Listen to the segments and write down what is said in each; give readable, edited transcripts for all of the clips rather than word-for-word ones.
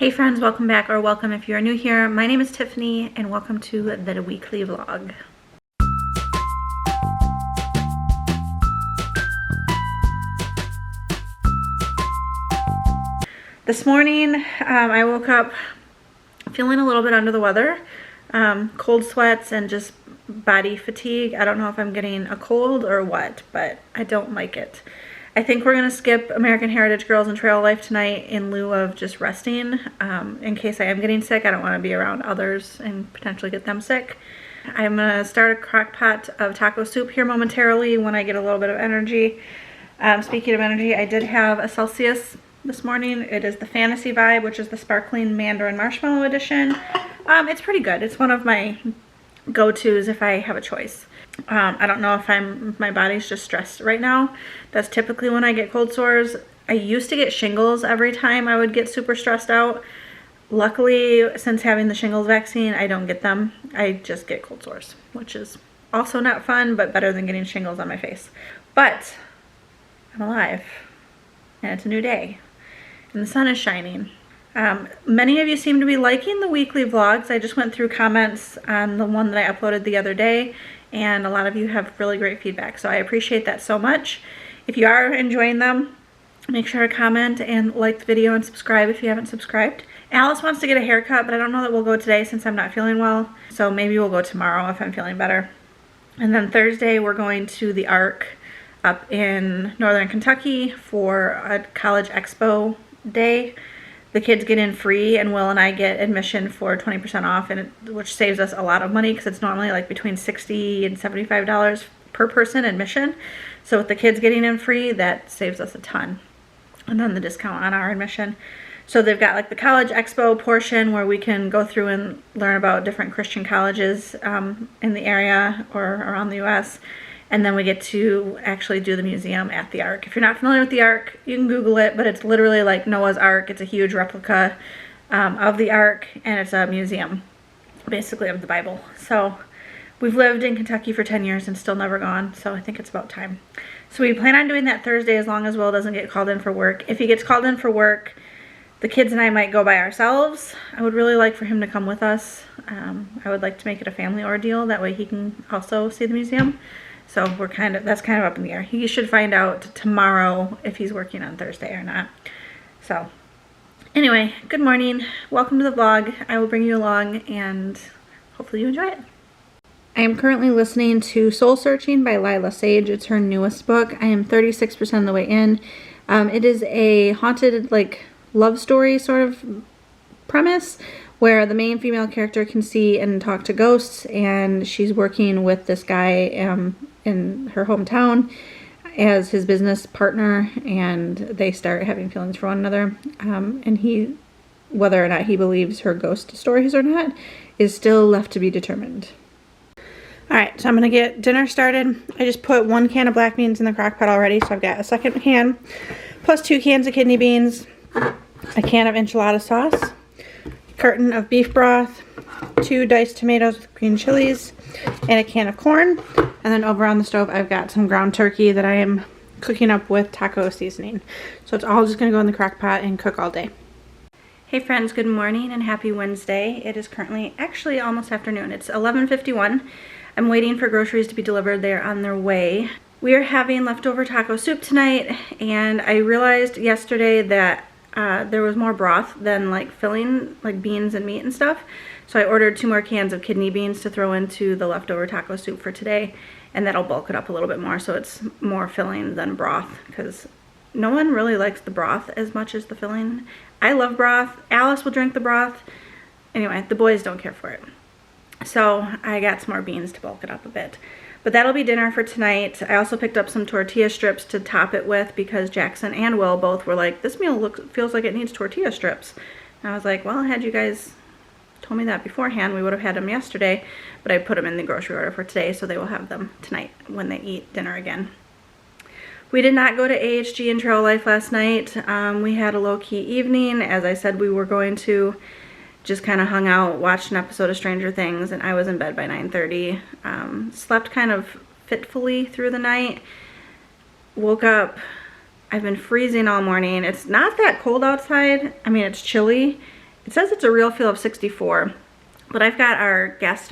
Hey friends, welcome back, or welcome if you are new here. My name is Tiffany and welcome to the weekly vlog. This morning I woke up feeling a little bit under the weather, cold sweats and just body fatigue. I don't know if I'm getting a cold or what, but I don't like it. I think we're gonna skip American Heritage Girls and Trail Life tonight in lieu of just resting. In case I am getting sick, I don't want to be around others and potentially get them sick. I'm gonna start a crock pot of taco soup here momentarily when I get a little bit of energy. Speaking of energy, I did have a Celsius this morning. It is the Fantasy Vibe, which is the sparkling mandarin marshmallow edition. It's pretty good. It's one of my go-tos if I have a choice. I don't know if my body's just stressed right now. That's typically when I get cold sores. I used to get shingles every time I would get super stressed out. Luckily, since having the shingles vaccine, I don't get them. I just get cold sores, which is also not fun, but better than getting shingles on my face. But I'm alive, and it's a new day, and the sun is shining. Many of you seem to be liking the weekly vlogs. I just went through comments on the one that I uploaded the other day, and a lot of you have really great feedback, so I appreciate that so much. If you are enjoying them, make sure to comment and like the video and subscribe if you haven't subscribed. Alice wants to get a haircut, but I don't know that we'll go today since I'm not feeling well, so maybe we'll go tomorrow if I'm feeling better. And then Thursday we're going to the Ark up in northern Kentucky for a college expo day. The kids get in free, and Will and I get admission for 20% off, which saves us a lot of money because it's normally like between $60 and $75 per person admission. So with the kids getting in free, that saves us a ton. And then the discount on our admission. So they've got like the college expo portion where we can go through and learn about different Christian colleges in the area or around the US. And then we get to actually do the museum at the Ark. If you're not familiar with the Ark, you can Google it, but it's literally like Noah's Ark. It's a huge replica of the Ark, and it's a museum, basically, of the Bible. So we've lived in Kentucky for 10 years and still never gone, so I think it's about time. So we plan on doing that Thursday as long as Will doesn't get called in for work. If he gets called in for work, the kids and I might go by ourselves. I would really like for him to come with us. I would like to make it a family ordeal. That way he can also see the museum. So that's kind of up in the air. He should find out tomorrow if he's working on Thursday or not. So anyway, good morning. Welcome to the vlog. I will bring you along and hopefully you enjoy it. I am currently listening to Soul Searching by Lila Sage. It's her newest book. I am 36% of the way in. It is a haunted like love story sort of premise where the main female character can see and talk to ghosts, and she's working with this guy in her hometown as his business partner, and they start having feelings for one another. And whether or not he believes her ghost stories or not is still left to be determined. Alright, so I'm going to get dinner started. I just put 1 can of black beans in the crock pot already, so I've got a second can, plus 2 cans of kidney beans, a can of enchilada sauce, carton of beef broth, 2 diced tomatoes with green chilies, and a can of corn. And then over on the stove I've got some ground turkey that I am cooking up with taco seasoning. So it's all just going to go in the crock pot and cook all day. Hey friends, good morning and happy Wednesday. It is currently actually almost afternoon. It's 11:51. I'm waiting for groceries to be delivered. They're on their way. We are having leftover taco soup tonight, and I realized yesterday that there was more broth than like filling, like beans and meat and stuff. So I ordered 2 more cans of kidney beans to throw into the leftover taco soup for today, and that'll bulk it up a little bit more so it's more filling than broth, because no one really likes the broth as much as the filling. I love broth. Alice will drink the broth. Anyway, the boys don't care for it. So I got some more beans to bulk it up a bit. But that'll be dinner for tonight. I also picked up some tortilla strips to top it with because Jackson and Will both were like, this meal feels like it needs tortilla strips. And I was like, well, had you guys told me that beforehand, we would have had them yesterday, but I put them in the grocery order for today, so they will have them tonight when they eat dinner again. We did not go to AHG and Trail Life last night. We had a low-key evening. As I said, we were going to. Just kind of hung out, watched an episode of Stranger Things, and I was in bed by 9:30. Slept kind of fitfully through the night. Woke up. I've been freezing all morning. It's not that cold outside. I mean, it's chilly. It says it's a real feel of 64, but I've got our gas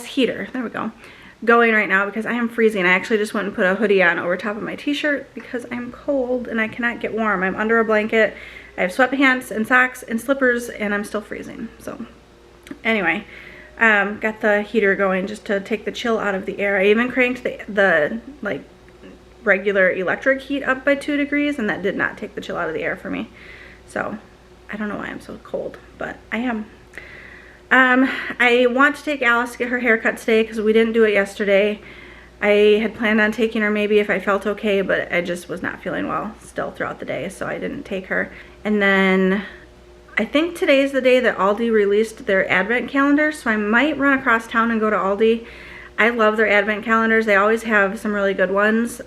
heater, there we go, going right now because I am freezing. I actually just went and put a hoodie on over top of my t-shirt because I'm cold and I cannot get warm. I'm under a blanket. I have sweatpants and socks and slippers and I'm still freezing. So anyway, got the heater going just to take the chill out of the air. I even cranked the like regular electric heat up by 2 degrees and that did not take the chill out of the air for me. So I don't know why I'm so cold, but I am. I want to take Alice to get her hair cut today because we didn't do it yesterday. I had planned on taking her maybe if I felt okay, but I just was not feeling well still throughout the day, so I didn't take her. And then I think today's the day that Aldi released their advent calendar, so I might run across town and go to Aldi. I love their advent calendars. They always have some really good ones.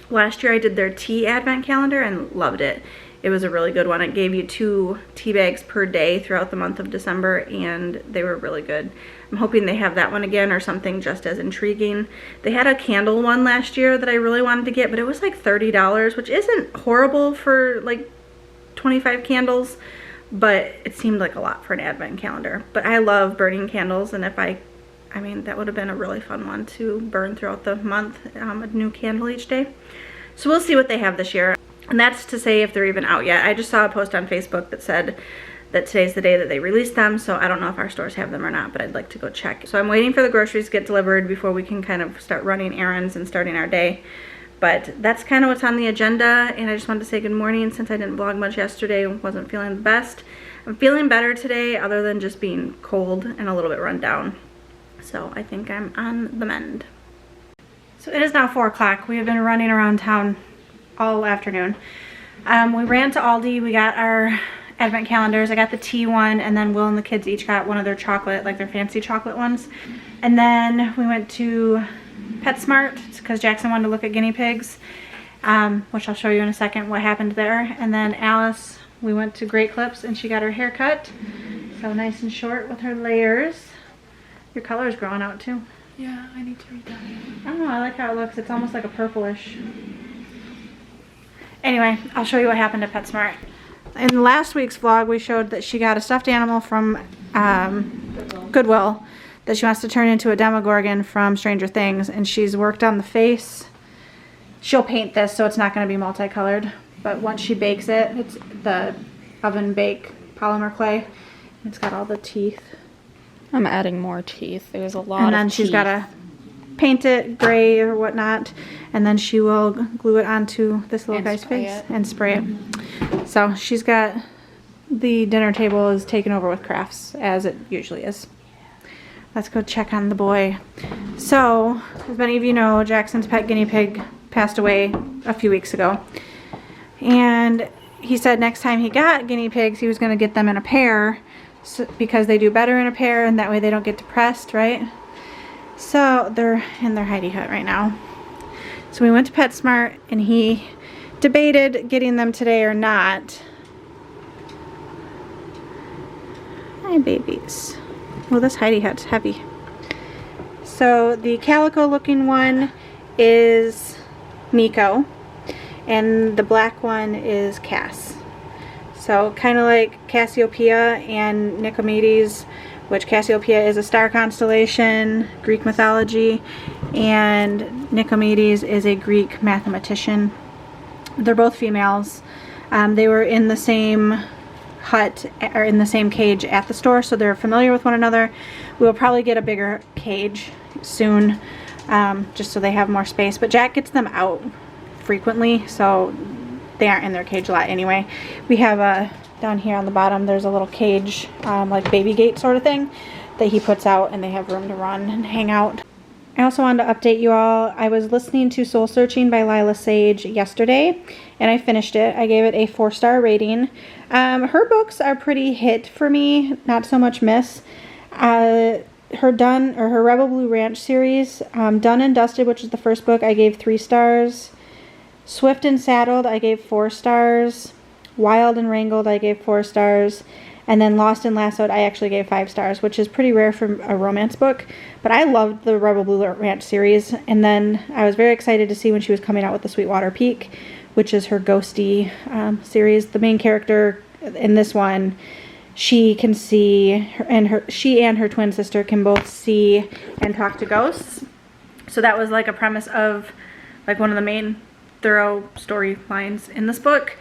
Last year I did their tea advent calendar and loved it. It was a really good one. It gave you 2 tea bags per day throughout the month of December and they were really good. I'm hoping they have that one again or something just as intriguing. They had a candle one last year that I really wanted to get, but it was like $30, which isn't horrible for like 25 candles, but it seemed like a lot for an advent calendar. But I love burning candles, and if I mean, that would have been a really fun one to burn throughout the month, a new candle each day. So we'll see what they have this year. And that's to say if they're even out yet. I just saw a post on Facebook that said that today's the day that they released them, so I don't know if our stores have them or not, but I'd like to go check. So I'm waiting for the groceries to get delivered before we can kind of start running errands and starting our day. But that's kind of what's on the agenda, and I just wanted to say good morning since I didn't vlog much yesterday. Wasn't feeling the best. I'm feeling better today other than just being cold and a little bit run down. So I think I'm on the mend. So it is now 4 o'clock. We have been running around town all afternoon. We ran to Aldi. We got our advent calendars. I got the tea one, and then Will and the kids each got one of their chocolate, like their fancy chocolate ones. And then we went to PetSmart because Jackson wanted to look at guinea pigs, which I'll show you in a second what happened there. And then Alice, we went to Great Clips and she got her hair cut. So nice and short with her layers. Your color is growing out too. Yeah, I need to read that. I don't know, I like how it looks. It's almost like a purplish. Anyway, I'll show you what happened at PetSmart. In last week's vlog, we showed that she got a stuffed animal from Goodwill that she wants to turn into a Demogorgon from Stranger Things, and she's worked on the face. She'll paint this so it's not going to be multicolored, but once she bakes it, it's the oven bake polymer clay. It's got all the teeth. I'm adding more teeth. There's a lot and then she's got to paint it gray or whatnot, and then she will glue it onto this little guy's face and spray it. So she's got the dinner table is taken over with crafts, as it usually is. Let's go check on the boy. So, as many of you know, Jackson's pet guinea pig passed away a few weeks ago. And he said next time he got guinea pigs, he was going to get them in a pair because they do better in a pair, and that way they don't get depressed, right? So, they're in their hidey hut right now. So we went to PetSmart, and he debated getting them today or not. Hi, babies. Well, this hidey hut's heavy. So the calico looking one is Nico, and the black one is Cass. So kind of like Cassiopeia and Nicomedes, which Cassiopeia is a star constellation, Greek mythology, and Nicomedes is a Greek mathematician. They're both females. They were in the same hut or in the same cage at the store, so they're familiar with one another. We'll probably get a bigger cage soon, just so they have more space, but Jack gets them out frequently, so they aren't in their cage a lot anyway. We have down here on the bottom there's a little cage, like baby gate sort of thing, that he puts out, and they have room to run and hang out. I also wanted to update you all. I was listening to Soul Searching by Lila Sage yesterday, and I finished it. I gave it a 4-star rating. Her books are pretty hit for me, not so much miss. Her Rebel Blue Ranch series, Done and Dusted, which is the first book, I gave 3 stars. Swift and Saddled, I gave 4 stars. Wild and Wrangled, I gave 4 stars. And then Lost and Lassoed, I actually gave 5 stars, which is pretty rare for a romance book. But I loved the Rebel Blue Ranch series. And then I was very excited to see when she was coming out with the Sweetwater Peak, which is her ghosty series. The main character in this one, she can see, she and her twin sister can both see and talk to ghosts. So that was like a premise of like one of the main thorough storylines in this book.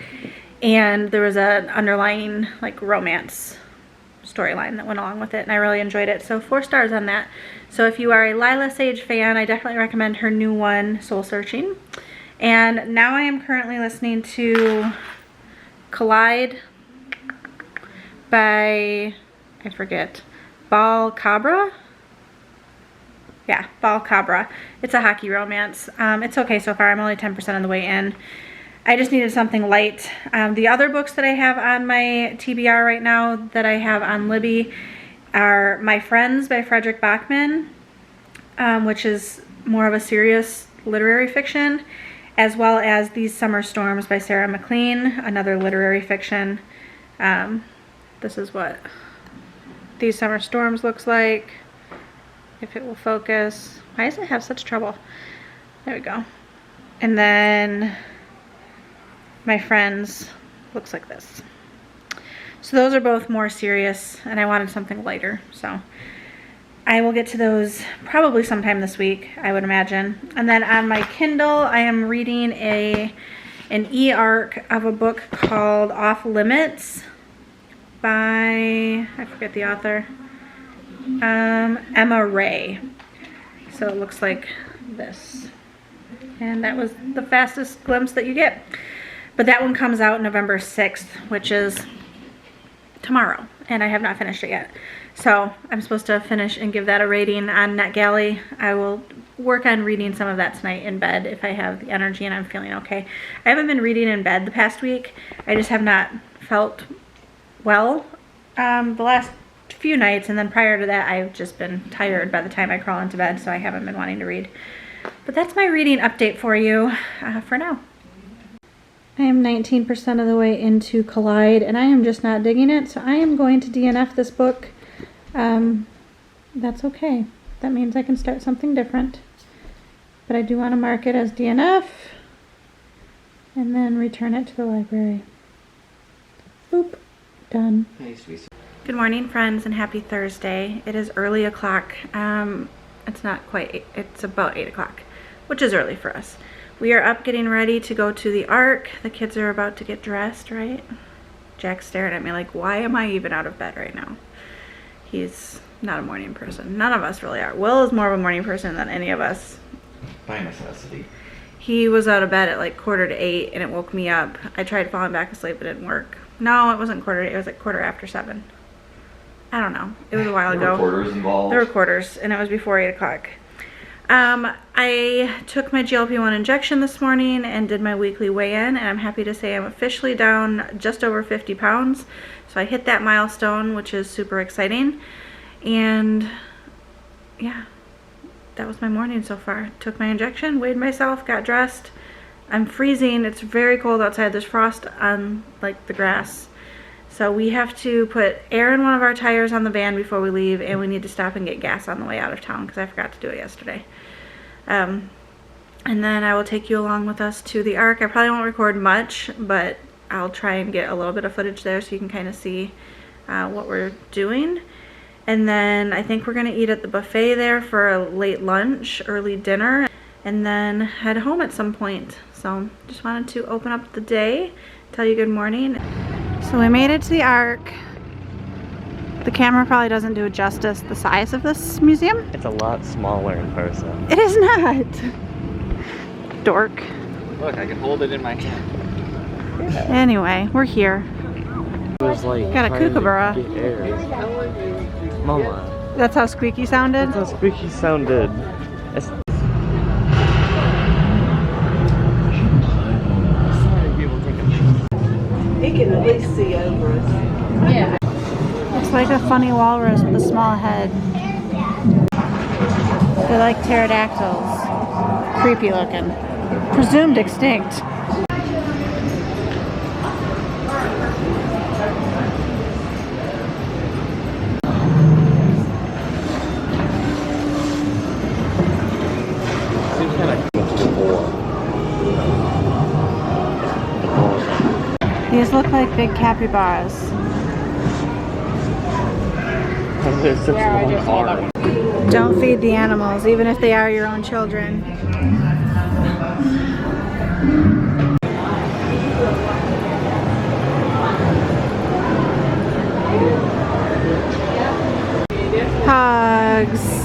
And there was an underlying like romance storyline that went along with it, and I really enjoyed it. So 4 stars on that. So if you are a Lila Sage fan, I definitely recommend her new one, Soul Searching. And now I am currently listening to Collide by, I forget, Bal Cabra? Yeah, Bal Cabra. It's a hockey romance. It's okay so far. I'm only 10% of the way in. I just needed something light. The other books that I have on my TBR right now that I have on Libby are My Friends by Frederick Bachman, which is more of a serious literary fiction, as well as These Summer Storms by Sarah McLean, another literary fiction. This is what These Summer Storms looks like, if it will focus. Why does it have such trouble? There we go. And then My Friends looks like this. So those are both more serious, and I wanted something lighter, so I will get to those probably sometime this week, I would imagine. And then on my Kindle, I am reading an e-arc of a book called Off Limits by, I forget the author, Emma Ray. So it looks like this. And that was the fastest glimpse that you get. But that one comes out November 6th, which is tomorrow, and I have not finished it yet. So I'm supposed to finish and give that a rating on NetGalley. I will work on reading some of that tonight in bed if I have the energy and I'm feeling okay. I haven't been reading in bed the past week. I just have not felt well the last few nights, and then prior to that I've just been tired by the time I crawl into bed, so I haven't been wanting to read. But that's my reading update for you for now. I am 19% of the way into Collide, and I am just not digging it, so I am going to DNF this book. That's okay. That means I can start something different. But I do want to mark it as DNF, and then return it to the library. Boop. Done. Good morning, friends, and happy Thursday. It is early o'clock. It's not quite, it's about 8 o'clock, which is early for us. We are up getting ready to go to the Ark. The kids are about to get dressed, right? Jack's staring at me like, why am I even out of bed right now? He's not a morning person. None of us really are. Will is more of a morning person than any of us. By necessity. He was out of bed at like 7:45, and it woke me up. I tried falling back asleep, but it didn't work. No, it wasn't 7:45. It was like 7:15. I don't know. It was a while ago. There were quarters involved. There were quarters, and it was before 8 o'clock. I took my GLP-1 injection this morning and did my weekly weigh-in, and I'm happy to say I'm officially down just over 50 pounds. So I hit that milestone, which is super exciting. And yeah, that was my morning so far. Took my injection, weighed myself, got dressed. I'm freezing. It's very cold outside. There's frost on like the grass. So we have to put air in one of our tires on the van before we leave, and we need to stop and get gas on the way out of town because I forgot to do it yesterday. And then I will take you along with us to the Ark. I probably won't record much, but I'll try and get a little bit of footage there so you can kind of see what we're doing. And then I think we're going to eat at the buffet there for a late lunch, early dinner, and then head home at some point. So just wanted to open up the day, tell you good morning. So we made it to the Ark. The camera probably doesn't do justice the size of this museum. It's a lot smaller in person. It is not. Dork. Look, I can hold it in my hand. Yeah. Anyway, we're here. It was like Got a kookaburra. Mama. That's how squeaky sounded? That's how squeaky sounded. He can at least see over us. Yeah. Looks like a funny walrus with a small head. They're like pterodactyls. Creepy looking. Presumed extinct. Seems kind of before. These look like big capybaras. There's such a long arm. Don't feed the animals, even if they are your own children. Hugs.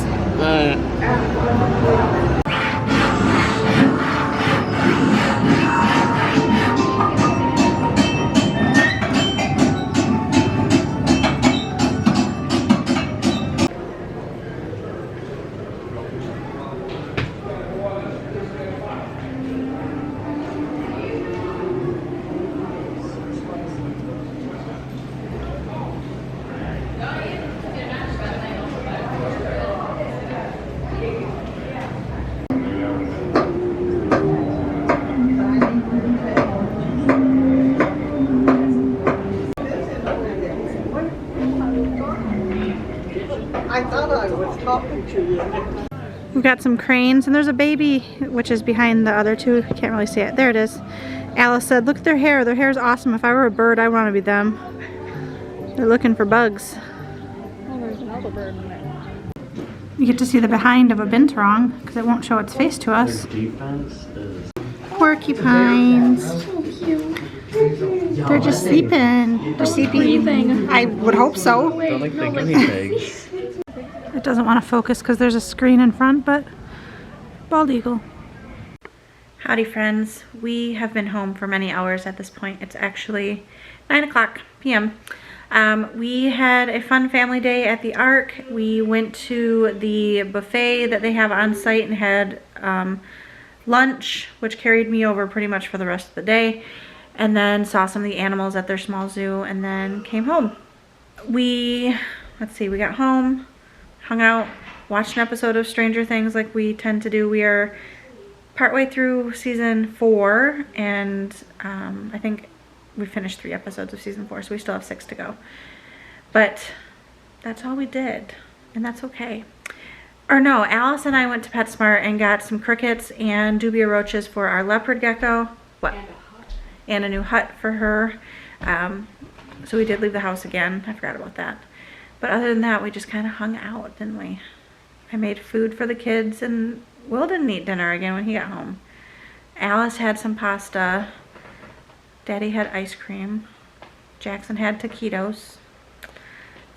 I thought I was talking to you. We've got some cranes, and there's a baby, which is behind the other two. Can't really see it. There it is. Alice said, look at their hair. Their hair is awesome. If I were a bird, I want to be them. They're looking for bugs. Oh, there's another bird in there. You get to see the behind of a binturong, because it won't show its face to us. Porcupines. They're just sleeping. They're sleeping. I would hope so. Don't like the guinea pigs. It doesn't want to focus because there's a screen in front, but bald eagle. Howdy friends. We have been home for many hours at this point. It's actually 9:00 p.m. We had a fun family day at the Ark. We went to the buffet that they have on site and had lunch, which carried me over pretty much for the rest of the day. And then saw some of the animals at their small zoo and then came home. We got home, hung out, watched an episode of Stranger Things like we tend to do. We are partway through season 4 and I think we finished 3 episodes of season 4, so we still have 6 to go. But that's all we did, and that's okay. Or no, Alice and I went to PetSmart and got some crickets and dubia roaches for our leopard gecko. What? And a new hut for her. So we did leave the house again. I forgot about that. But other than that, we just kind of hung out, didn't we? I made food for the kids, and Will didn't eat dinner again when he got home. Alice had some pasta. Daddy had ice cream. Jackson had taquitos.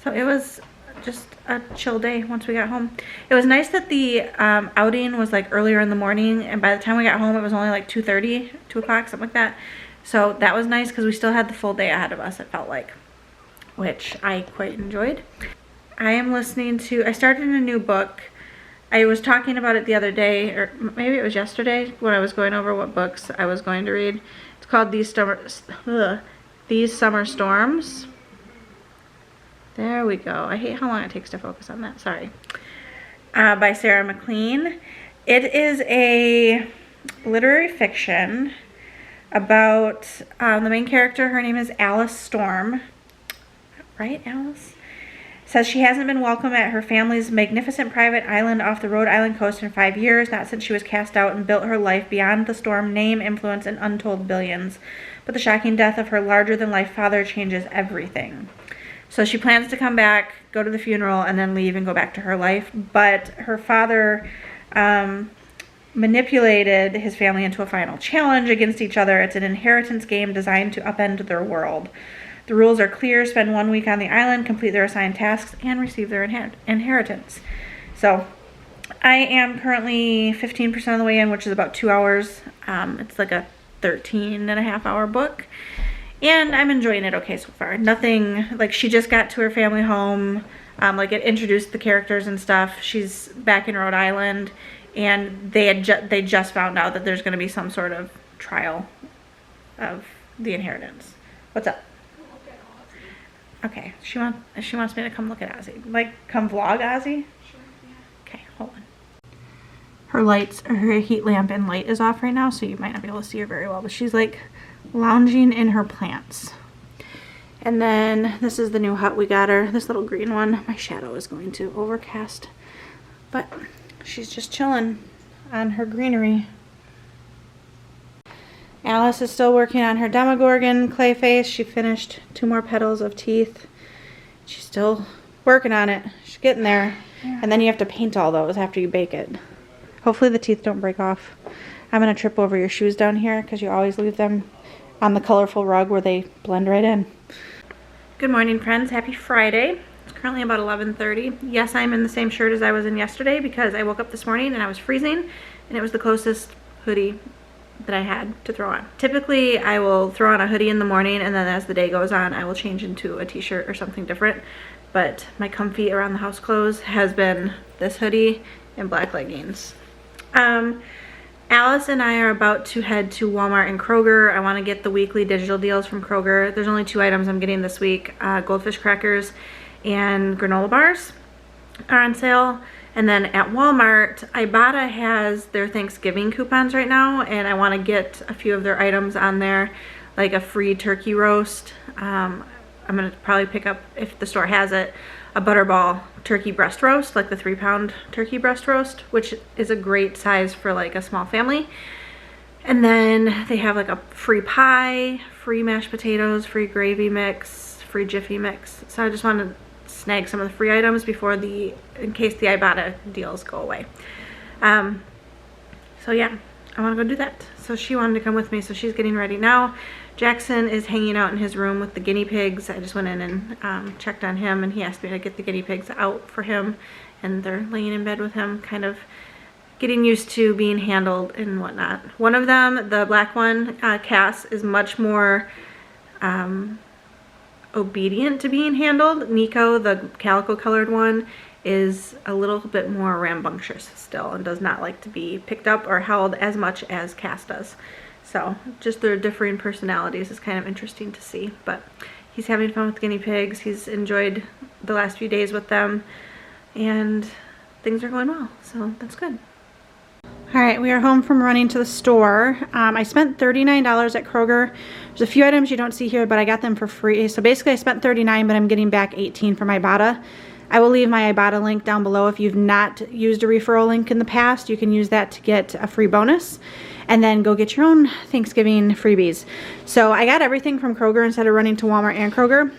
So it was just a chill day once we got home. It was nice that the outing was like earlier in the morning, and by the time we got home it was only like 2:30, 2 o'clock, something like that. So that was nice because we still had the full day ahead of us, it felt like, which I quite enjoyed. I started a new book. I was talking about it the other day, or maybe it was yesterday, when I was going over what books I was going to read. It's called These Summer Storms. There we go. I hate how long it takes to focus on that. Sorry. By Sarah McLean. It is a literary fiction about the main character. Her name is Alice Storm. Right, Alice? Says she hasn't been welcome at her family's magnificent private island off the Rhode Island coast in 5 years, not since she was cast out and built her life beyond the storm, name, influence, and untold billions. But the shocking death of her larger-than-life father changes everything. So she plans to come back, go to the funeral, and then leave and go back to her life. But her father manipulated his family into a final challenge against each other. It's an inheritance game designed to upend their world. The rules are clear: spend 1 week on the island, complete their assigned tasks, and receive their inheritance. So I am currently 15% of the way in, which is about 2 hours. It's like a 13.5-hour book. And I'm enjoying it okay so far. Nothing, like, she just got to her family home. Like, it introduced the characters and stuff. She's back in Rhode Island, and they just found out that there's going to be some sort of trial of the inheritance. What's up? Okay, she wants me to come look at Ozzy. Like, come vlog Ozzy? Sure, yeah. Okay, hold on. Her heat lamp and light is off right now, so you might not be able to see her very well, but she's like lounging in her plants. And then this is the new hut we got her, this little green one. My shadow is going to overcast, but she's just chilling on her greenery. Alice is still working on her Demogorgon clay face. She finished 2 more petals of teeth. She's still working on it. She's getting there. And then you have to paint all those after you bake it. Hopefully the teeth don't break off. I'm going to trip over your shoes down here because you always leave them on the colorful rug where they blend right in. Good morning, friends. Happy Friday. It's currently about 11:30. Yes, I'm in the same shirt as I was in yesterday because I woke up this morning and I was freezing and it was the closest hoodie that I had to throw on. Typically, I will throw on a hoodie in the morning and then as the day goes on, I will change into a t-shirt or something different. But my comfy around the house clothes has been this hoodie and black leggings. Alice and I are about to head to Walmart and Kroger. I want to get the weekly digital deals from Kroger. There's only 2 items I'm getting this week. Goldfish crackers and granola bars are on sale. And then at Walmart, Ibotta has their Thanksgiving coupons right now, and I want to get a few of their items on there, like a free turkey roast. I'm going to probably pick up, if the store has it, a Butterball turkey breast roast, like the 3-pound turkey breast roast, which is a great size for like a small family. And then they have like a free pie, free mashed potatoes, free gravy mix, free Jiffy mix. So I just want to snag some of the free items before in case the Ibotta deals go away. So yeah, I want to go do that. So she wanted to come with me, so she's getting ready now. Jackson is hanging out in his room with the guinea pigs. I just went in and checked on him, and he asked me to get the guinea pigs out for him, and they're laying in bed with him, kind of getting used to being handled and whatnot. One of them, the black one, Cass, is much more obedient to being handled. Nico, the calico colored one, is a little bit more rambunctious still and does not like to be picked up or held as much as Cass does. So just their differing personalities is kind of interesting to see, but he's having fun with guinea pigs. He's enjoyed the last few days with them and things are going well, so that's good. All right, we are home from running to the store. I spent $39 at Kroger. There's a few items you don't see here, but I got them for free. So basically I spent $39, but I'm getting back $18 from Ibotta. I will leave my Ibotta link down below. If you've not used a referral link in the past, you can use that to get a free bonus and then go get your own Thanksgiving freebies. So I got everything from Kroger instead of running to Walmart and Kroger.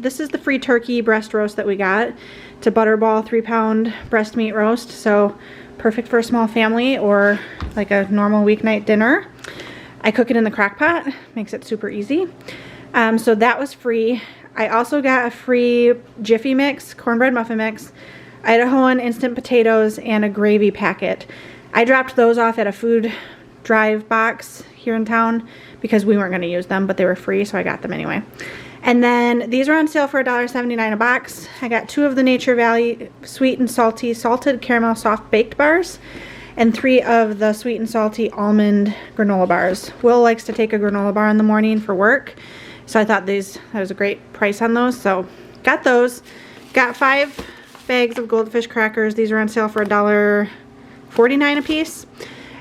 This is the free turkey breast roast that we got. It's a Butterball 3-pound breast meat roast. So perfect for a small family or like a normal weeknight dinner. I cook it in the crock pot, makes it super easy. So that was free. I also got a free Jiffy mix, cornbread muffin mix, Idahoan instant potatoes, and a gravy packet. I dropped those off at a food drive box here in town because we weren't going to use them, but they were free, so I got them anyway. And then these are on sale for $1.79 a box. I got 2 of the Nature Valley sweet and salty salted caramel soft baked bars and 3 of the sweet and salty almond granola bars. Will likes to take a granola bar in the morning for work, so I thought that was a great price on those, so got those. Got 5 bags of goldfish crackers. These are on sale for $1.49 a piece.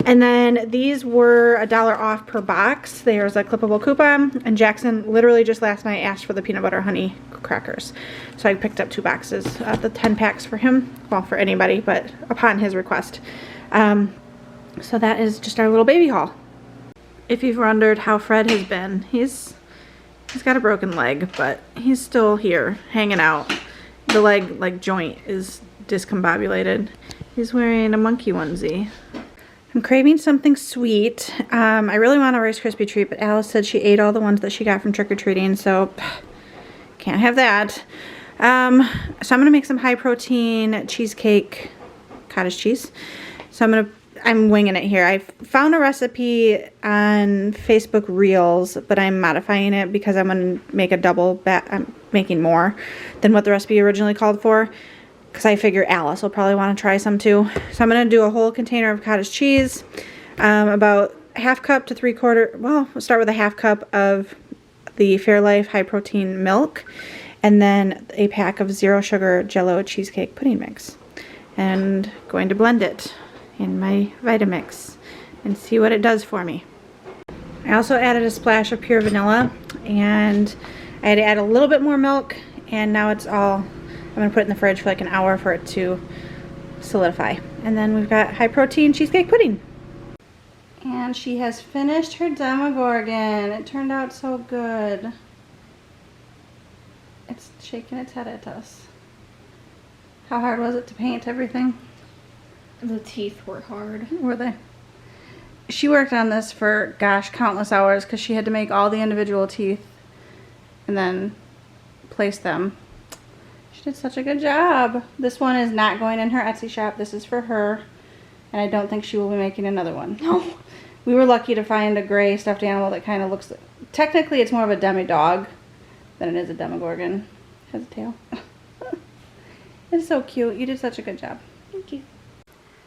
And then these were $1 off per box. There's a clippable coupon, and Jackson literally just last night asked for the peanut butter honey crackers. So I picked up 2 boxes, the 10 packs for him, well, for anybody, but upon his request. So that is just our little baby haul. If you've wondered how Fred has been, he's got a broken leg, but he's still here, hanging out. The leg, like, joint is discombobulated. He's wearing a monkey onesie. I'm craving something sweet. I really want a Rice Krispie treat, but Alice said she ate all the ones that she got from trick-or-treating, so can't have that. So I'm gonna make some high-protein cheesecake cottage cheese. So I'm winging it here. I found a recipe on Facebook Reels, but I'm modifying it because I'm gonna make a double batch. I'm making more than what the recipe originally called for, because I figure Alice will probably want to try some too. So I'm going to do a whole container of cottage cheese, about 1/2 cup to 3/4, well, we'll start with a 1/2 cup of the Fairlife high protein milk, and then a pack of 0 sugar Jell-O cheesecake pudding mix. And going to blend it in my Vitamix and see what it does for me. I also added a splash of pure vanilla, and I had to add a little bit more milk, and now it's all, I'm going to put it in the fridge for like an hour for it to solidify. And then we've got high protein cheesecake pudding. And she has finished her Demogorgon. It turned out so good. It's shaking its head at us. How hard was it to paint everything? The teeth were hard. Were they? She worked on this for, gosh, countless hours because she had to make all the individual teeth and then place them. She did such a good job. This one is not going in her Etsy shop. This is for her. And I don't think she will be making another one. No. We were lucky to find a gray stuffed animal that kind of looks... Technically, it's more of a demi-dog than it is a Demogorgon. It has a tail. It's so cute. You did such a good job. Thank you.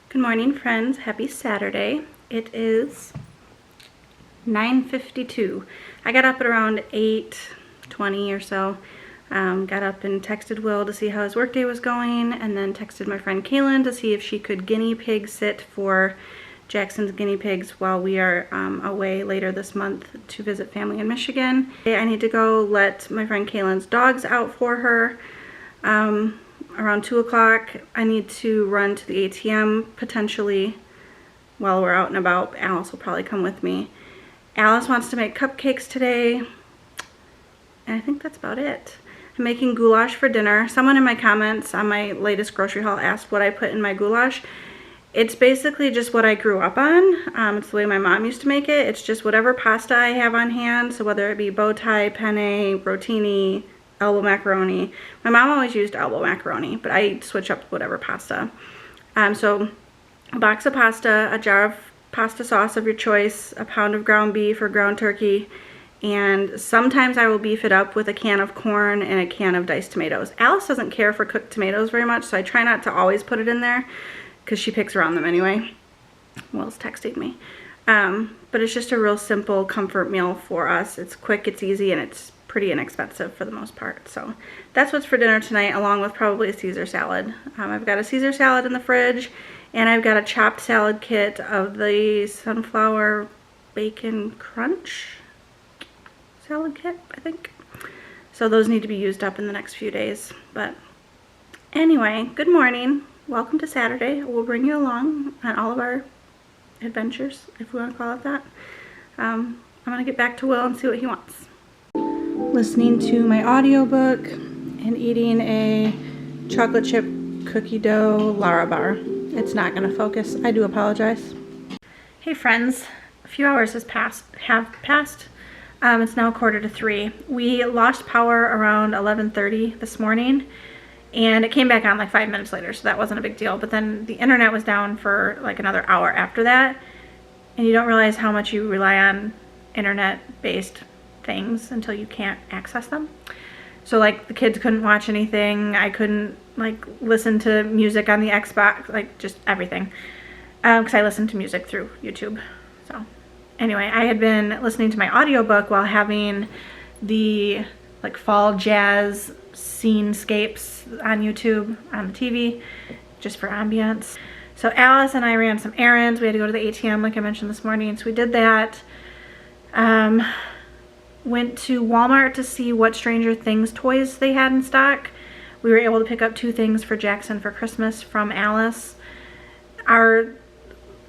Good morning, friends. Happy Saturday. It is 9:52. I got up at around 8:20 or so. Got up and texted Will to see how his workday was going, and then texted my friend Kaylin to see if she could guinea pig sit for Jackson's guinea pigs while we are away later this month to visit family in Michigan. I need to go let my friend Kaylin's dogs out for her around 2 o'clock. I need to run to the ATM potentially while we're out and about. Alice will probably come with me. Alice wants to make cupcakes today, and I think that's about it. I'm making goulash for dinner. Someone in my comments on my latest grocery haul asked what I put in my goulash. It's basically just what I grew up on. It's the way my mom used to make it. It's just whatever pasta I have on hand. So whether it be bow tie, penne, rotini, elbow macaroni. My mom always used elbow macaroni, but I switch up whatever pasta. So a box of pasta, a jar of pasta sauce of your choice, a pound of ground beef or ground turkey, and sometimes I will beef it up with a can of corn and a can of diced tomatoes. Alice doesn't care for cooked tomatoes very much, so I try not to always put it in there because she picks around them anyway. Will's texting me. But it's just a real simple comfort meal for us. It's quick, it's easy, and it's pretty inexpensive for the most part. So that's what's for dinner tonight, along with probably a Caesar salad. I've got a Caesar salad in the fridge, and I've got a chopped salad kit of the sunflower bacon crunch salad kit, I think. So those need to be used up in the next few days. But anyway, good morning. Welcome to Saturday. We'll bring you along on all of our adventures, if we want to call it that. I'm going to get back to Will and see what he wants. Listening to my audiobook and eating a chocolate chip cookie dough Lara bar. It's not going to focus. I do apologize. Hey friends, a few hours have passed. It's now 2:45. We lost power around 11:30 this morning, and it came back on like 5 minutes later, so that wasn't a big deal. But then the internet was down for like another hour after that, and you don't realize how much you rely on internet-based things until you can't access them. So like the kids couldn't watch anything. I couldn't like listen to music on the Xbox, like just everything, because I listen to music through YouTube. So anyway, I had been listening to my audiobook while having the like fall jazz scenescapes on YouTube on the TV, just for ambience. So Alice and I ran some errands. We had to go to the ATM like I mentioned this morning, so we did that. Went to Walmart to see what Stranger Things toys they had in stock. We were able to pick up 2 things for Jackson for Christmas from Alice.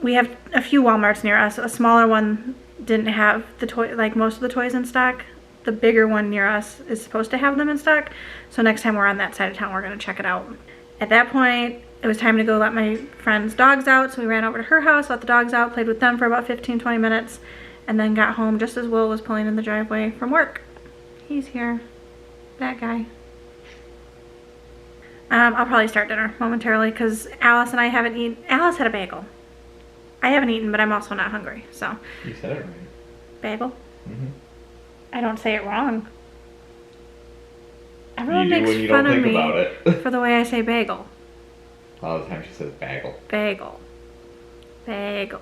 We have a few Walmarts near us. A smaller one didn't have the toy, like most of the toys in stock. The bigger one near us is supposed to have them in stock. So next time we're on that side of town, we're gonna check it out. At that point, it was time to go let my friend's dogs out. So we ran over to her house, let the dogs out, played with them for about 15-20 minutes, and then got home just as Will was pulling in the driveway from work. He's here, that guy. I'll probably start dinner momentarily because Alice and I haven't eaten. Alice had a bagel. I haven't eaten, but I'm also not hungry, so. You said it right. Bagel? Mm-hmm. I don't say it wrong. Everyone You do makes when you fun don't of think me about it. for the way I say bagel. All the time she says bagel. Bagel. Bagel.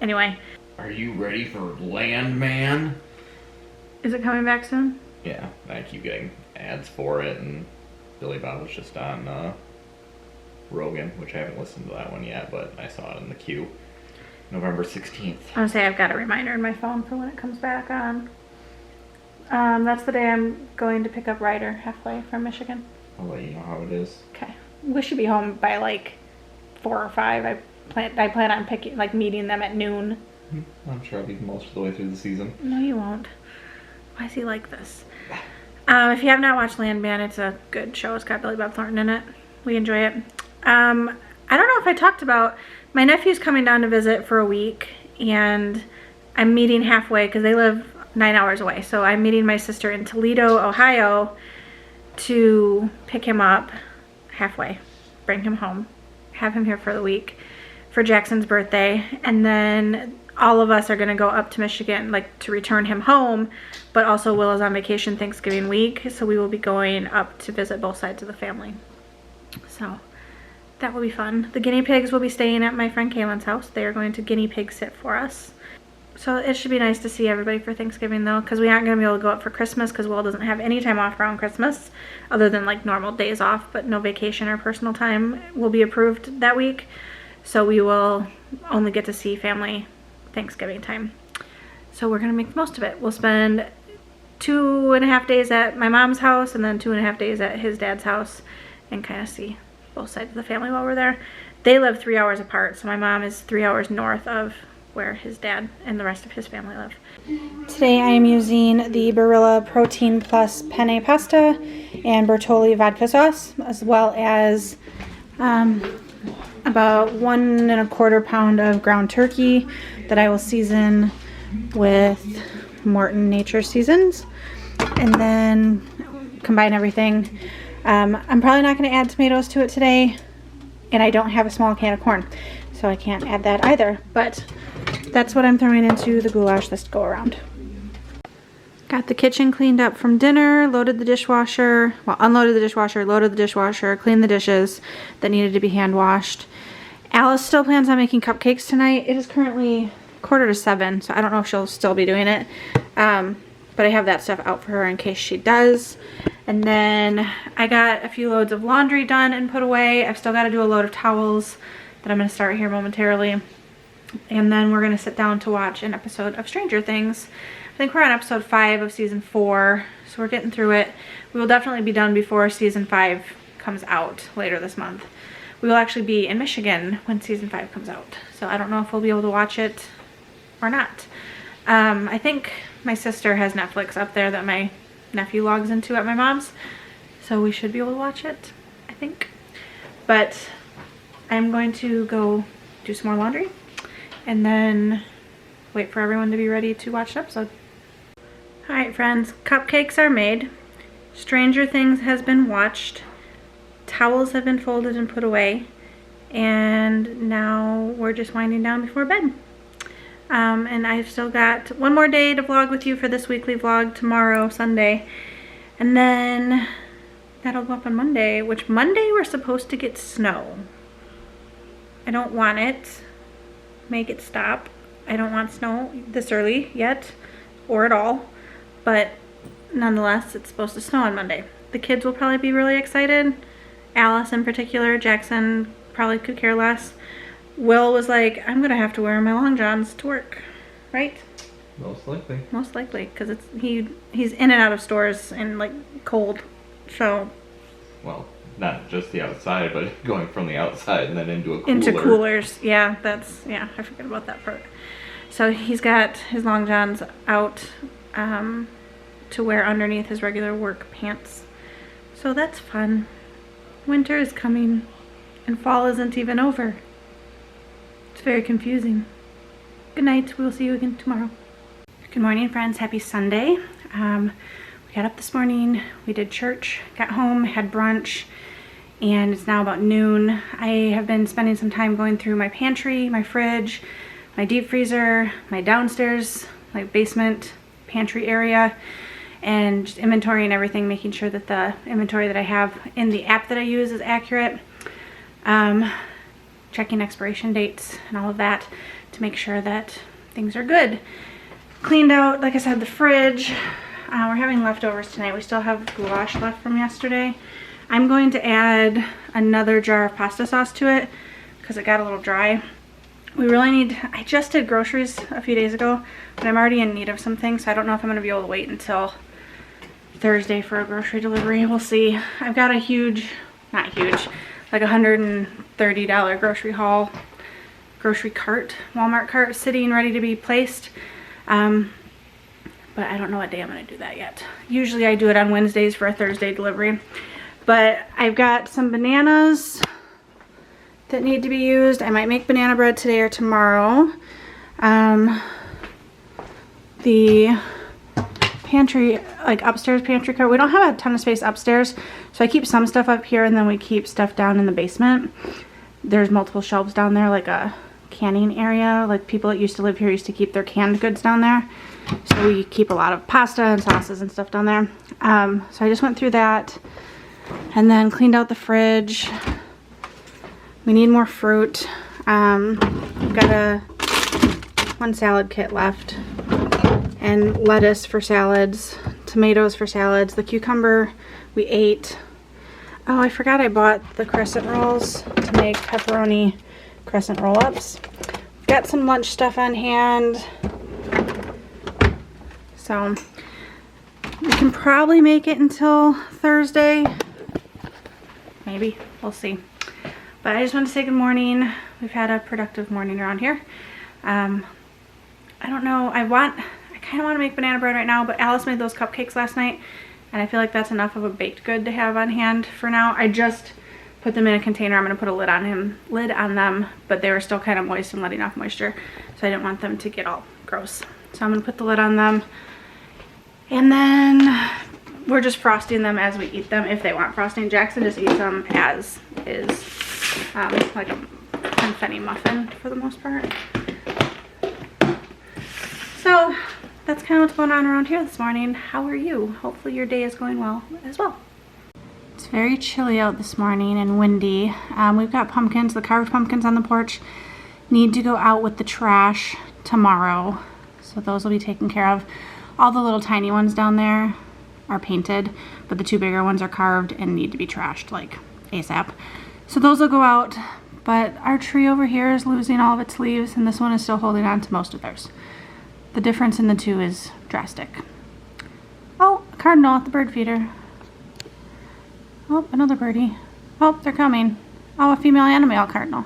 Anyway. Are you ready for Landman? Is it coming back soon? Yeah, I keep getting ads for it, and Billy Bob was just on Rogan, which I haven't listened to that one yet, but I saw it in the queue. November 16th. I want to say I've got a reminder in my phone for when it comes back on. That's the day I'm going to pick up Ryder halfway from Michigan. I'll let you know how it is. Okay. We should be home by like 4 or 5. I I plan on meeting them at noon. I'm sure I'll be most of the way through the season. No, you won't. Why is he like this? If you have not watched Landman, it's a good show. It's got Billy Bob Thornton in it. We enjoy it. I don't know if I talked about, my nephew's coming down to visit for a week, and I'm meeting halfway because they live 9 hours away. So I'm meeting my sister in Toledo, Ohio to pick him up halfway, bring him home, have him here for the week for Jackson's birthday, and then all of us are going to go up to Michigan, like, to return him home, but also Will is on vacation Thanksgiving week, so we will be going up to visit both sides of the family. So that will be fun. The guinea pigs will be staying at my friend Kaylin's house. They are going to guinea pig sit for us. So it should be nice to see everybody for Thanksgiving, though, because we aren't going to be able to go up for Christmas because Will doesn't have any time off around Christmas other than like normal days off, but no vacation or personal time will be approved that week. So we will only get to see family Thanksgiving time. So we're going to make the most of it. We'll spend 2.5 days at my mom's house and then 2.5 days at his dad's house and kind of see both sides of the family while we're there. They live 3 hours apart, so my mom is 3 hours north of where his dad and the rest of his family live. Today I am using the Barilla Protein Plus Penne Pasta and Bertolli Vodka Sauce, as well as about 1¼ pound of ground turkey that I will season with Morton Nature Seasons, and then combine everything. I'm probably not going to add tomatoes to it today, and I don't have a small can of corn, so I can't add that either, but that's what I'm throwing into the goulash this go around. Got the kitchen cleaned up from dinner, loaded the dishwasher, well, unloaded the dishwasher, loaded the dishwasher, cleaned the dishes that needed to be hand washed. Alice still plans on making cupcakes tonight. It is currently 6:45, so I don't know if she'll still be doing it. But I have that stuff out for her in case she does. And then I got a few loads of laundry done and put away. I've still got to do a load of towels that I'm going to start here momentarily. And then we're going to sit down to watch an episode of Stranger Things. I think we're on episode 5 of season 4, so we're getting through it. We will definitely be done before season 5 comes out later this month. We will actually be in Michigan when season 5 comes out, so I don't know if we'll be able to watch it or not. I think my sister has Netflix up there that my nephew logs into at my mom's, so we should be able to watch it, I think. But I'm going to go do some more laundry and then wait for everyone to be ready to watch the episode. Alright friends, cupcakes are made, Stranger Things has been watched, towels have been folded and put away, and now we're just winding down before bed. And I've still got one more day to vlog with you for this weekly vlog tomorrow, Sunday, and then that'll go up on Monday, which Monday we're supposed to get snow. I don't want it. Make it stop. I don't want snow this early yet, or at all, but nonetheless, it's supposed to snow on Monday. The kids will probably be really excited. Alice in particular. Jackson probably could care less. Will was like, I'm gonna have to wear my long johns to work, right? Most likely. Most likely, because he's in and out of stores and like cold, so. Well, not just the outside, but going from the outside and then into a cooler. Into coolers, yeah, I forget about that part. So he's got his long johns out to wear underneath his regular work pants. So that's fun. Winter is coming and fall isn't even over. It's very confusing. Good night. We will see you again tomorrow. Good morning, friends. Happy Sunday. We got up this morning. We did church, got home, had brunch, and it's now about noon. I have been spending some time going through my pantry, my fridge, my deep freezer, my downstairs, my basement pantry area, and just inventorying everything, making sure that the inventory that I have in the app that I use is accurate. Checking expiration dates and all of that to make sure that things are good. Cleaned out, like I said, the fridge. We're having leftovers tonight. We still have goulash left from yesterday. I'm going to add another jar of pasta sauce to it because it got a little dry. We really need, I just did groceries a few days ago, but I'm already in need of some things, so I don't know if I'm going to be able to wait until Thursday for a grocery delivery. We'll see. I've got a huge, not huge, like $130 grocery haul grocery cart, Walmart cart, sitting ready to be placed. But I don't know what day I'm gonna do that yet. Usually I do it on Wednesdays for a Thursday delivery. But I've got some bananas that need to be used. I might make banana bread today or tomorrow. The pantry, like upstairs pantry cart, we don't have a ton of space upstairs, so I keep some stuff up here and then we keep stuff down in the basement. There's multiple shelves down there, like a canning area. Like people that used to live here used to keep their canned goods down there. So we keep a lot of pasta and sauces and stuff down there. So I just went through that and then cleaned out the fridge. We need more fruit. We've got one salad kit left and lettuce for salads, tomatoes for salads. The cucumber we ate. Oh, I forgot I bought the crescent rolls to make pepperoni crescent roll-ups. Got some lunch stuff on hand. So we can probably make it until Thursday. Maybe, we'll see. But I just want to say good morning. We've had a productive morning around here. I don't know, I kind of want to make banana bread right now, but Alice made those cupcakes last night and I feel like that's enough of a baked good to have on hand for now. I just put them in a container. I'm going to put a lid on them, but they were still kind of moist and letting off moisture, so I didn't want them to get all gross. So I'm going to put the lid on them. And then we're just frosting them as we eat them if they want frosting. Jackson just eats them as is, like a confetti muffin for the most part. So that's kind of what's going on around here this morning. How are you? Hopefully your day is going well as well. It's very chilly out this morning and windy. We've got pumpkins, the carved pumpkins on the porch. Need to go out with the trash tomorrow. So those will be taken care of. All the little tiny ones down there are painted, but the two bigger ones are carved and need to be trashed like ASAP. So those will go out, but our tree over here is losing all of its leaves and this one is still holding on to most of theirs. The difference in the two is drastic. Oh, a cardinal at the bird feeder. Oh, another birdie. Oh, they're coming. Oh, a female and a male cardinal.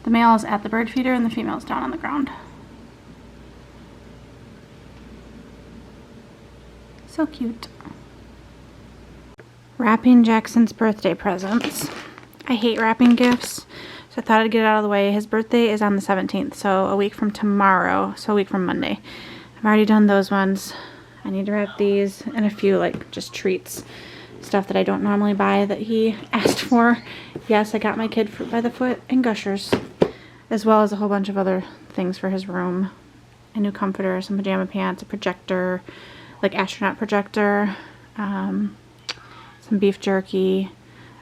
The male is at the bird feeder and the female is down on the ground. So cute. Wrapping Jackson's birthday presents. I hate wrapping gifts, so I thought I'd get it out of the way. His birthday is on the 17th, so a week from tomorrow, so a week from Monday. I've already done those ones. I need to wrap these and a few like just treats, stuff that I don't normally buy that he asked for. Yes, I got my kid Fruit by the Foot and Gushers, as well as a whole bunch of other things for his room. A new comforter, some pajama pants, a projector, like astronaut projector, some beef jerky,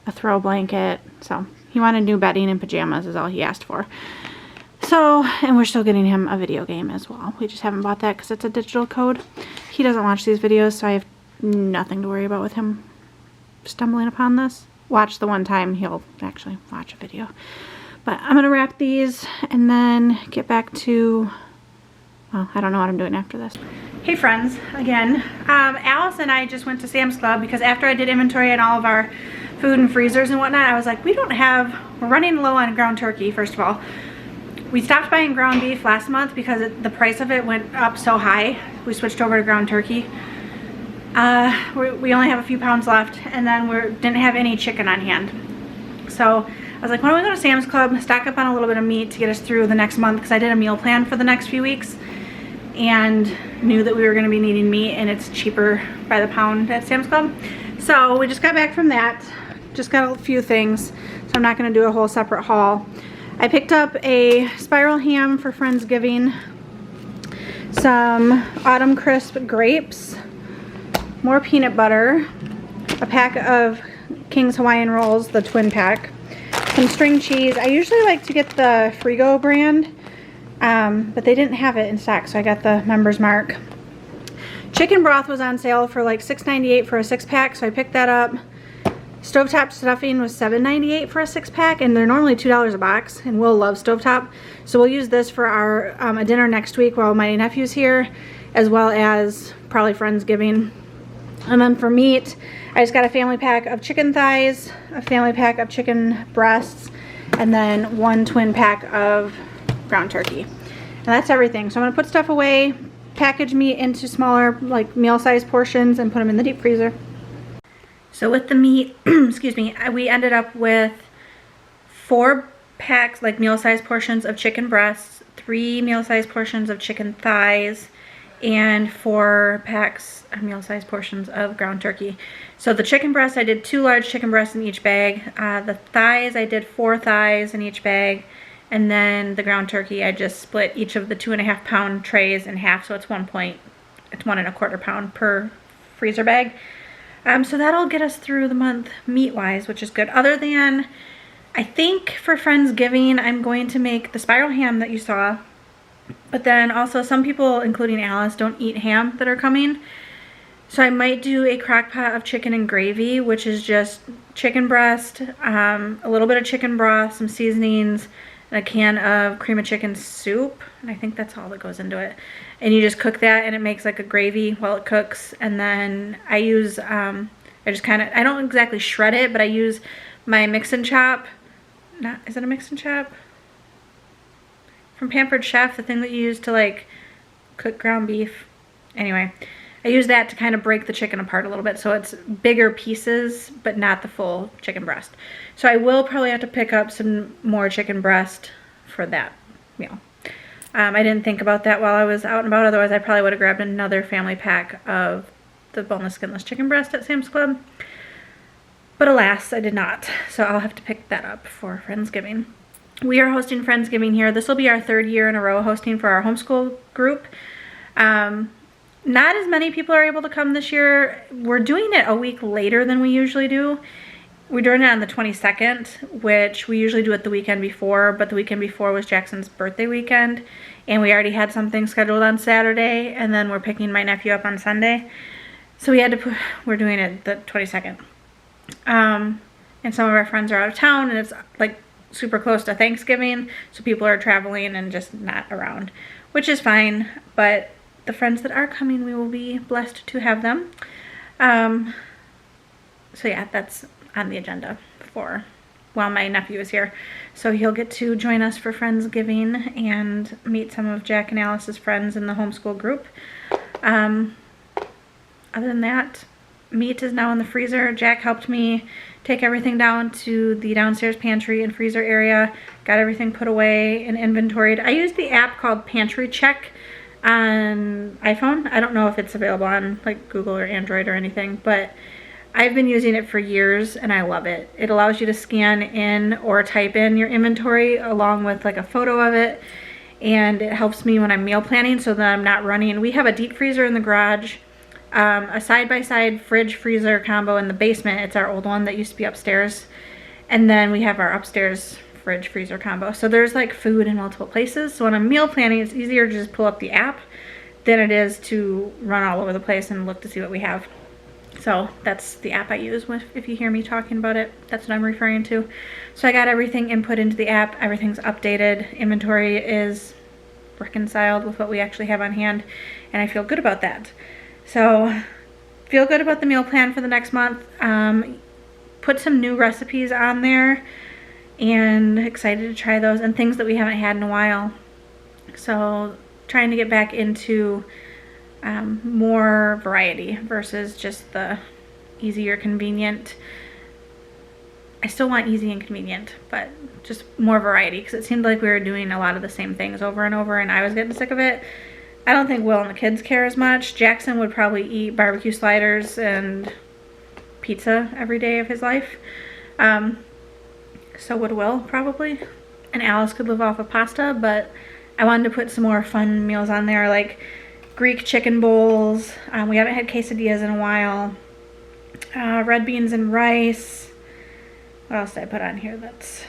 a throw blanket. So he wanted new bedding and pajamas is all he asked for. So, and we're still getting him a video game as well. We just haven't bought that because it's a digital code. He doesn't watch these videos, so I have nothing to worry about with him stumbling upon this. Watch the one time he'll actually watch a video. But I'm gonna wrap these and then get back to, well, I don't know what I'm doing after this. Hey friends, again. Alice and I just went to Sam's Club because after I did inventory on all of our food and freezers and whatnot, I was like, we're running low on ground turkey, first of all. We stopped buying ground beef last month because the price of it went up so high. We switched over to ground turkey. We only have a few pounds left, and then we didn't have any chicken on hand. So I was like, why don't we go to Sam's Club, stock up on a little bit of meat to get us through the next month, because I did a meal plan for the next few weeks and knew that we were going to be needing meat, and it's cheaper by the pound at Sam's Club. So we just got back from that, just got a few things, so I'm not going to do a whole separate haul. I picked up a spiral ham for Friendsgiving, some Autumn Crisp grapes, more peanut butter, a pack of King's Hawaiian Rolls, the twin pack, some string cheese. I usually like to get the Frigo brand, but they didn't have it in stock, so I got the Members Mark. Chicken broth was on sale for like $6.98 for a 6-pack, so I picked that up. Stovetop stuffing was $7.98 for a 6-pack, and they're normally $2 a box, and Will loves stovetop. So we'll use this for our a dinner next week while my nephew's here, as well as probably Friendsgiving. And then for meat, I just got a family pack of chicken thighs, a family pack of chicken breasts, and then one twin pack of ground turkey. And that's everything. So I'm gonna put stuff away, package meat into smaller, like meal-sized portions, and put them in the deep freezer. So with the meat, excuse me, we ended up with 4 packs, like meal-sized portions of chicken breasts, 3 meal-sized portions of chicken thighs, and 4 packs of meal-sized portions of ground turkey. So the chicken breast, I did 2 large chicken breasts in each bag. The thighs, I did 4 thighs in each bag. And then the ground turkey, I just split each of the 2.5 pound trays in half, so it's 1.25 pound per freezer bag. So that'll get us through the month meat-wise, which is good. Other than, I think for Friendsgiving, I'm going to make the spiral ham that you saw. But then also some people, including Alice, don't eat ham that are coming. So I might do a crock pot of chicken and gravy, which is just chicken breast, a little bit of chicken broth, some seasonings, and a can of cream of chicken soup. And I think that's all that goes into it. And you just cook that and it makes like a gravy while it cooks. And then I use, I don't exactly shred it, but I use my mix and chop. Is it a mix and chop? From Pampered Chef, the thing that you use to like cook ground beef. Anyway, I use that to kind of break the chicken apart a little bit, so it's bigger pieces, but not the full chicken breast. So I will probably have to pick up some more chicken breast for that meal. I didn't think about that while I was out and about, otherwise I probably would have grabbed another family pack of the boneless, skinless chicken breast at Sam's Club. But alas, I did not. So I'll have to pick that up for Friendsgiving. We are hosting Friendsgiving here. This will be our 3rd year in a row hosting for our homeschool group. Not as many people are able to come this year. We're doing it a week later than we usually do. We're doing it on the 22nd, which we usually do it the weekend before, but the weekend before was Jackson's birthday weekend, and we already had something scheduled on Saturday, and then we're picking my nephew up on Sunday. So we're doing it the 22nd. And some of our friends are out of town, and it's like super close to Thanksgiving, so people are traveling and just not around, which is fine, but the friends that are coming, we will be blessed to have them. So yeah, that's on the agenda for while my nephew is here. So he'll get to join us for Friendsgiving and meet some of Jack and Alice's friends in the homeschool group. Other than that, meat is now in the freezer. Jack helped me take everything down to the downstairs pantry and freezer area, got everything put away and inventoried. I use the app called Pantry Check on iPhone. I don't know if it's available on like Google or Android or anything, but I've been using it for years and I love it. It allows you to scan in or type in your inventory along with like a photo of it, and it helps me when I'm meal planning so that I'm not running. We have a deep freezer in the garage, a side-by-side fridge freezer combo in the basement. It's our old one that used to be upstairs, and then we have our upstairs fridge freezer combo. So there's like food in multiple places. So when I'm meal planning, it's easier to just pull up the app than it is to run all over the place and look to see what we have. So that's the app I use if you hear me talking about it. That's what I'm referring to. So I got everything input into the app. Everything's updated. Inventory is reconciled with what we actually have on hand, and I feel good about that. So feel good about the meal plan for the next month. Put some new recipes on there, and excited to try those, and things that we haven't had in a while. So trying to get back into more variety versus just the easy or convenient. I still want easy and convenient, but just more variety, because it seemed like we were doing a lot of the same things over and over, and I was getting sick of it. I don't think Will and the kids care as much. Jackson would probably eat barbecue sliders and pizza every day of his life. So would Will probably. And Alice could live off of pasta, but I wanted to put some more fun meals on there, like Greek chicken bowls. We haven't had quesadillas in a while. Red beans and rice. What else did I put on here that's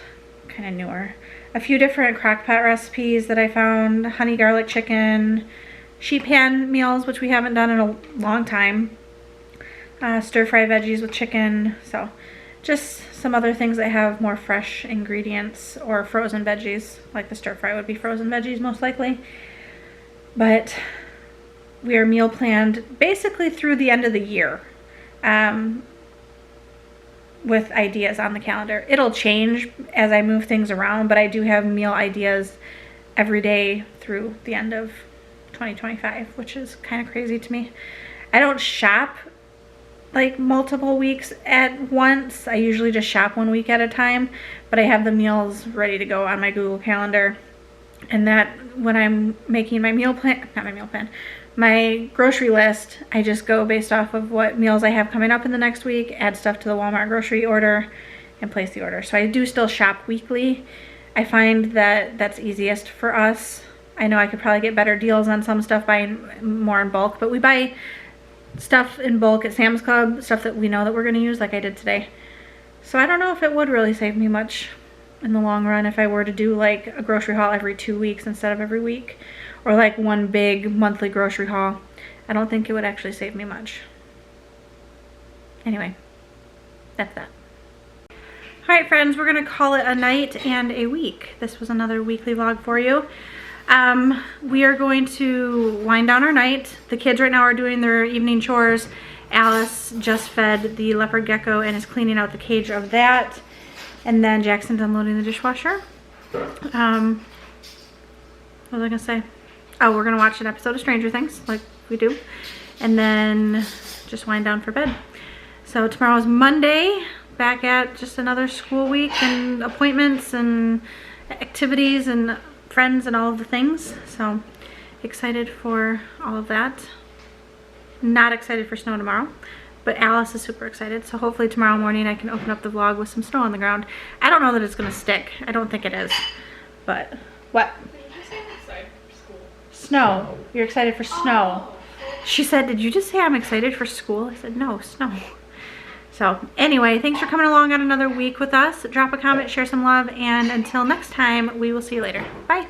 kind of newer? A few different crock pot recipes that I found. Honey garlic chicken. Sheet pan meals, which we haven't done in a long time. Stir fry veggies with chicken. So just some other things that have more fresh ingredients, or frozen veggies. Like the stir fry would be frozen veggies most likely. But we are meal planned basically through the end of the year. With ideas on the calendar. It'll change as I move things around, but I do have meal ideas every day through the end of 2025, which is kind of crazy to me. I don't shop like multiple weeks at once. I usually just shop 1 week at a time, but I have the meals ready to go on my Google Calendar. And that when I'm making my meal plan, not my meal plan, my grocery list, I just go based off of what meals I have coming up in the next week, add stuff to the Walmart grocery order, and place the order. So I do still shop weekly. I find that that's easiest for us. I know I could probably get better deals on some stuff buying more in bulk, but we buy stuff in bulk at Sam's Club, stuff that we know that we're going to use, like I did today. So I don't know if it would really save me much in the long run if I were to do like a grocery haul every 2 weeks instead of every week, or like one big monthly grocery haul. I don't think it would actually save me much. Anyway, that's that. All right, friends, we're gonna call it a night and a week. This was another weekly vlog for you. We are going to wind down our night. The kids right now are doing their evening chores. Alice just fed the leopard gecko and is cleaning out the cage of that. And then Jackson's unloading the dishwasher. What was I gonna say? Oh, we're gonna watch an episode of Stranger Things, like we do. And then just wind down for bed. So tomorrow's Monday. Back at just another school week and appointments and activities and friends and all of the things. So excited for all of that. Not excited for snow tomorrow, but Alice is super excited. So hopefully tomorrow morning I can open up the vlog with some snow on the ground. I don't know that it's gonna stick. I don't think it is, but what? Snow. You're excited for snow. She said, did you just say I'm excited for school? I said, no, snow. So anyway, thanks for coming along on another week with us. Drop a comment, share some love, and until next time, we will see you later. Bye.